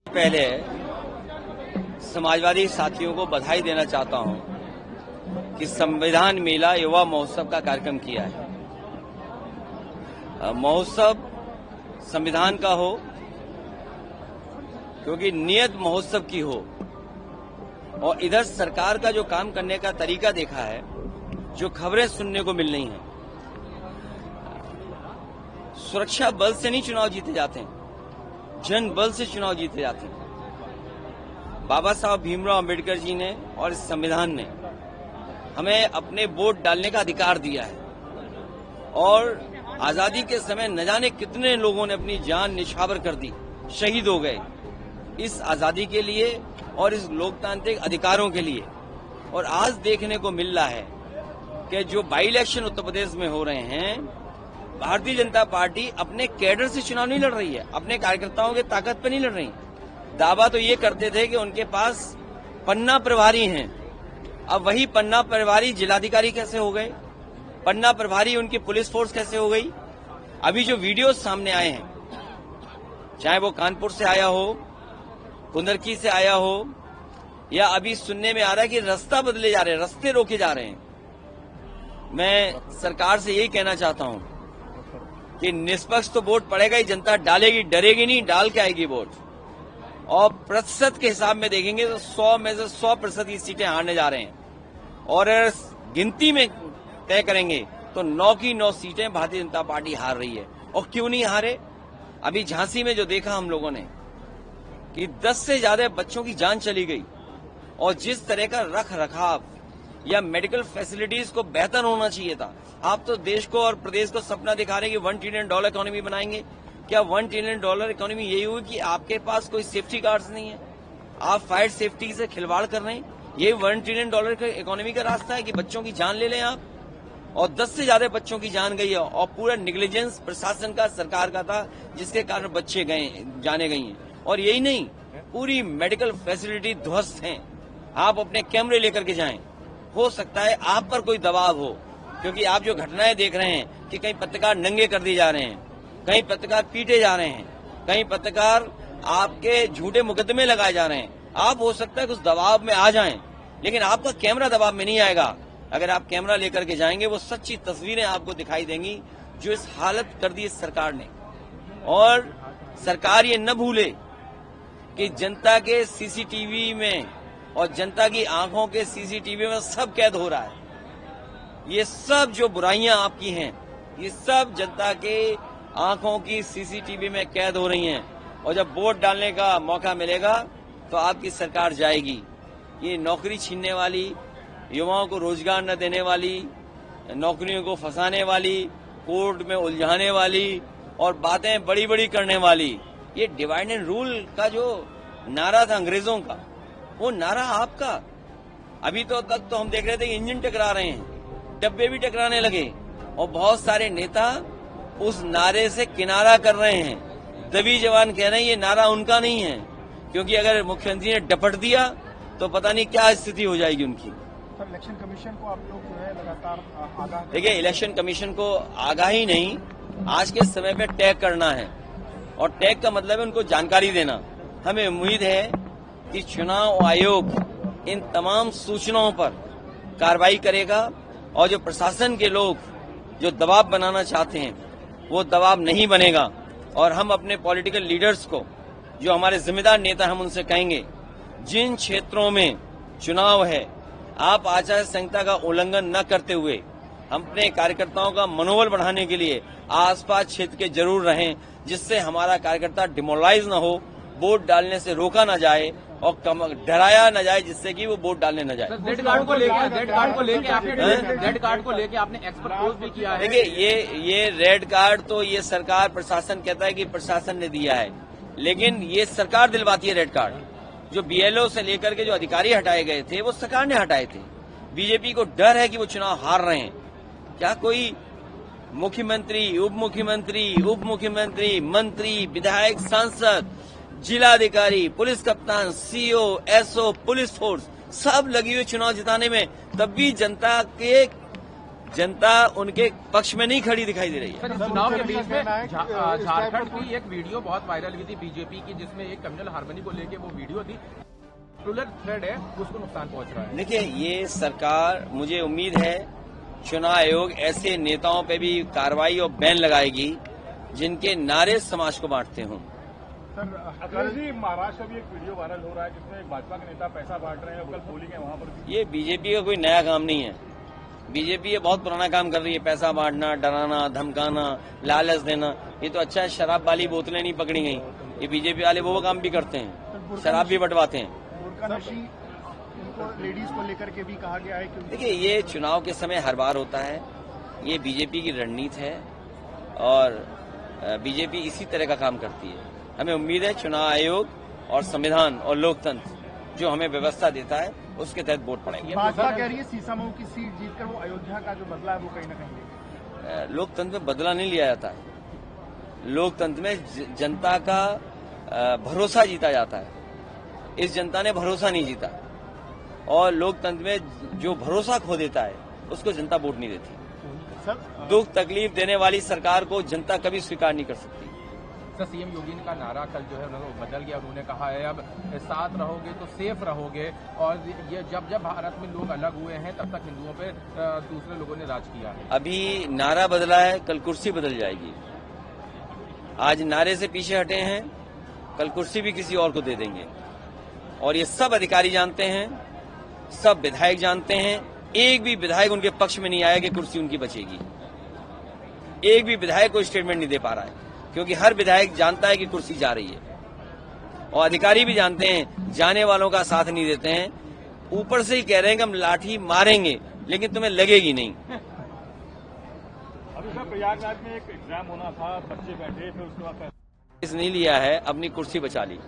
पहले समाजवादी साथियों को बधाई देना चाहता हूं कि संविधान मेला युवा महोत्सव का कार्यक्रम किया है। महोत्सव संविधान का हो, क्योंकि नियत महोत्सव की हो, और इधर सरकार का जो काम करने का तरीका देखा है, जो खबरें सुनने को मिल रही हैं, सुरक्षा बल से नहीं चुनाव जीते जाते हैं, जन बल से चुनाव जीते जाते हैं। बाबा साहब भीमराव अंबेडकर जी ने और इस संविधान ने हमें अपने वोट डालने का अधिकार दिया है, और आजादी के समय न जाने कितने लोगों ने अपनी जान निछावर कर दी, शहीद हो गए इस आजादी के लिए और इस लोकतांत्रिक अधिकारों के लिए। और आज देखने को मिल रहा है कि जो बाई इलेक्शन उत्तर प्रदेश में हो रहे हैं, भारतीय जनता पार्टी अपने कैडर से चुनाव नहीं लड़ रही है, अपने कार्यकर्ताओं की ताकत पर नहीं लड़ रही। दावा तो ये करते थे कि उनके पास पन्ना प्रभारी हैं, अब वही पन्ना प्रभारी जिलाधिकारी कैसे हो गए, पन्ना प्रभारी उनकी पुलिस फोर्स कैसे हो गई। अभी जो वीडियो सामने आए हैं, चाहे वो कानपुर से आया हो, कुंदरकी से आया हो, या अभी सुनने में आ रहा है कि रास्ता बदले जा रहे हैं, रास्ते रोके जा रहे हैं। मैं सरकार से यही कहना चाहता हूं कि निष्पक्ष तो वोट पड़ेगा ही, जनता डालेगी, डरेगी नहीं, डाल के आएगी वोट। और प्रतिशत के हिसाब में देखेंगे तो 100 में से 100% की सीटें हारने जा रहे हैं, और गिनती में तय करेंगे तो 9 की 9 सीटें भारतीय जनता पार्टी हार रही है। और क्यों नहीं हारे? अभी झांसी में जो देखा हम लोगों ने कि 10 से ज्यादा बच्चों की जान चली गई, और जिस तरह का रख रखाव या मेडिकल फैसिलिटीज को बेहतर होना चाहिए था। आप तो देश को और प्रदेश को सपना दिखा रहे हैं कि $1 ट्रिलियन इकोनॉमी बनाएंगे। क्या $1 ट्रिलियन इकोनॉमी यही हुई कि आपके पास कोई सेफ्टी गार्ड्स नहीं है, आप फायर सेफ्टी से खिलवाड़ कर रहे हैं? ये $1 ट्रिलियन इकोनॉमी का रास्ता है कि बच्चों की जान ले लें आप? और 10 से ज्यादा बच्चों की जान गई है, और पूरा निग्लिजेंस प्रशासन का, सरकार का था, जिसके कारण बच्चे जाने गई हैं। और यही नहीं, पूरी मेडिकल फैसिलिटी ध्वस्त हैं। आप अपने कैमरे लेकर के जाएं, हो सकता है आप पर कोई दबाव हो, क्योंकि आप जो घटनाएं देख रहे हैं कि कहीं पत्रकार नंगे कर दिए जा रहे हैं, कहीं पत्रकार पीटे जा रहे हैं, कहीं पत्रकार आपके झूठे मुकदमे लगाए जा रहे हैं। आप हो सकता है कुछ दबाव में आ जाएं, लेकिन आपका कैमरा दबाव में नहीं आएगा। अगर आप कैमरा लेकर के जाएंगे, वो सच्ची तस्वीरें आपको दिखाई देंगी जो इस हालत कर दी इस सरकार ने। और सरकार ये न भूले कि जनता के सीसीटीवी में और जनता की आंखों के सीसीटीवी में सब कैद हो रहा है। ये सब जो बुराइयां आपकी हैं, ये सब जनता के आंखों की सीसीटीवी में कैद हो रही हैं। और जब वोट डालने का मौका मिलेगा तो आपकी सरकार जाएगी। ये नौकरी छीनने वाली, युवाओं को रोजगार न देने वाली, नौकरियों को फंसाने वाली, कोर्ट में उलझाने वाली और बातें बड़ी बड़ी करने वाली, ये डिवाइड एंड रूल का जो नारा था अंग्रेजों का, वो नारा आपका। अभी तो तक तो हम देख रहे थे कि इंजन टकरा रहे हैं, डब्बे भी टकराने लगे, और बहुत सारे नेता उस नारे से किनारा कर रहे हैं। दबी जवान कह रहे हैं ये नारा उनका नहीं है, क्योंकि अगर मुख्यमंत्री ने डपट दिया तो पता नहीं क्या स्थिति हो जाएगी उनकी। सर, इलेक्शन कमीशन को आप लोग जो है लगातार आगाह, देखिए, इलेक्शन कमीशन को आगाही नहीं, आज के समय पे टैग करना है, और टैग का मतलब है उनको जानकारी देना। हमें उम्मीद है कि चुनाव आयोग इन तमाम सूचनाओं पर कार्रवाई करेगा, और जो प्रशासन के लोग जो दबाव बनाना चाहते हैं वो दबाव नहीं बनेगा। और हम अपने पॉलिटिकल लीडर्स को, जो हमारे जिम्मेदार नेता, हम उनसे कहेंगे जिन क्षेत्रों में चुनाव है, आप आचार संहिता का उल्लंघन न करते हुए हम अपने कार्यकर्ताओं का मनोबल बढ़ाने के लिए आसपास क्षेत्र के जरूर रहें, जिससे हमारा कार्यकर्ता डिमोरलाइज न हो, वोट डालने से रोका न जाए और डराया न जाए, जिससे कि वो वोट डालने न जाए। रेड कार्ड को लेके आपने एक्सपर्ट पोस्ट भी किया है। देखिए, ये रेड कार्ड तो ये सरकार प्रशासन कहता है कि प्रशासन ने दिया है, लेकिन ये सरकार दिलवाती है रेड कार्ड। जो बीएलओ से लेकर के जो अधिकारी हटाए गए थे वो सरकार ने हटाए थे। बीजेपी को डर है कि वो चुनाव हार रहे हैं। क्या कोई मुख्यमंत्री, उप मुख्यमंत्री, मंत्री, विधायक, सांसद, जिलाधिकारी, पुलिस कप्तान, सीओ, एसओ, पुलिस फोर्स सब लगी हुई चुनाव जिताने में, तब भी जनता के जनता उनके पक्ष में नहीं खड़ी दिखाई दे रही है। सर, इस चुनाव के बीच में झारखंड की एक वीडियो बहुत वायरल हुई थी बीजेपी की, जिसमें एक कम्युनल हार्मनी को लेके वो वीडियो थी। रूरल थ्रेड है, उसको नुकसान पहुंच रहा है। देखिए, ये सरकार, मुझे उम्मीद है चुनाव आयोग ऐसे नेताओं पे भी कार्रवाई और बैन लगाएगी जिनके नारे समाज को बांटते हों। सर, अखिलेश जी, महाराष्ट्र में भी एक वीडियो वायरल हो रहा है जिसमें एक भाजपा के नेता पैसा बांट रहे हैं और कल पोलिंग है वहां पर भी। ये बीजेपी का कोई नया काम नहीं है। बीजेपी ये बहुत पुराना काम कर रही है, पैसा बांटना, डराना, धमकाना, लालच देना। ये तो अच्छा है, शराब वाली बोतलें नहीं पकड़ी गई। ये बीजेपी वाले वो काम भी करते हैं, शराब भी बंटवाते हैं। उनको लेडीज को लेकर के भी कहा गया है कि देखिए, ये चुनाव के समय हर बार होता है। ये बीजेपी की रणनीति है और बीजेपी इसी तरह का काम करती है। हमें उम्मीद है चुनाव आयोग और संविधान और लोकतंत्र जो हमें व्यवस्था देता है उसके तहत वोट पड़ेंगे। भाजपा कह रही है सीसामऊ की सीट जीतकर वो अयोध्या का जो बदला है वो कहीं न कहीं लोकतंत्र में बदला नहीं लिया जाता है। लोकतंत्र में जनता का भरोसा जीता जाता है। इस जनता ने भरोसा नहीं जीता और लोकतंत्र में जो भरोसा खो देता है उसको जनता वोट नहीं देती। दुख तकलीफ देने वाली सरकार को जनता कभी स्वीकार नहीं कर सकती। सर, सीएम योगी का नारा कल जो है उन्होंने बदल गया। उन्होंने कहा है अब साथ रहोगे तो सेफ रहोगे, और ये जब जब भारत में लोग अलग हुए हैं तब तक हिंदुओं पे दूसरे लोगों ने राज किया है। अभी नारा बदला है, कल कुर्सी बदल जाएगी। आज नारे से पीछे हटे हैं, कल कुर्सी भी किसी और को दे देंगे। और ये सब अधिकारी जानते हैं, सब विधायक जानते हैं। एक भी विधायक उनके पक्ष में नहीं आया कि कुर्सी उनकी बचेगी। एक भी विधायक को स्टेटमेंट नहीं दे पा रहा है, क्योंकि हर विधायक जानता है कि कुर्सी जा रही है और अधिकारी भी जानते हैं, जाने वालों का साथ नहीं देते हैं। ऊपर से ही कह रहे हैं कि हम लाठी मारेंगे लेकिन तुम्हें लगेगी नहीं। अभी सर, प्रयागराज में एक एग्जाम होना था, बच्चे बैठे फिर उसके बाद नहीं लिया है, अपनी कुर्सी बचा ली।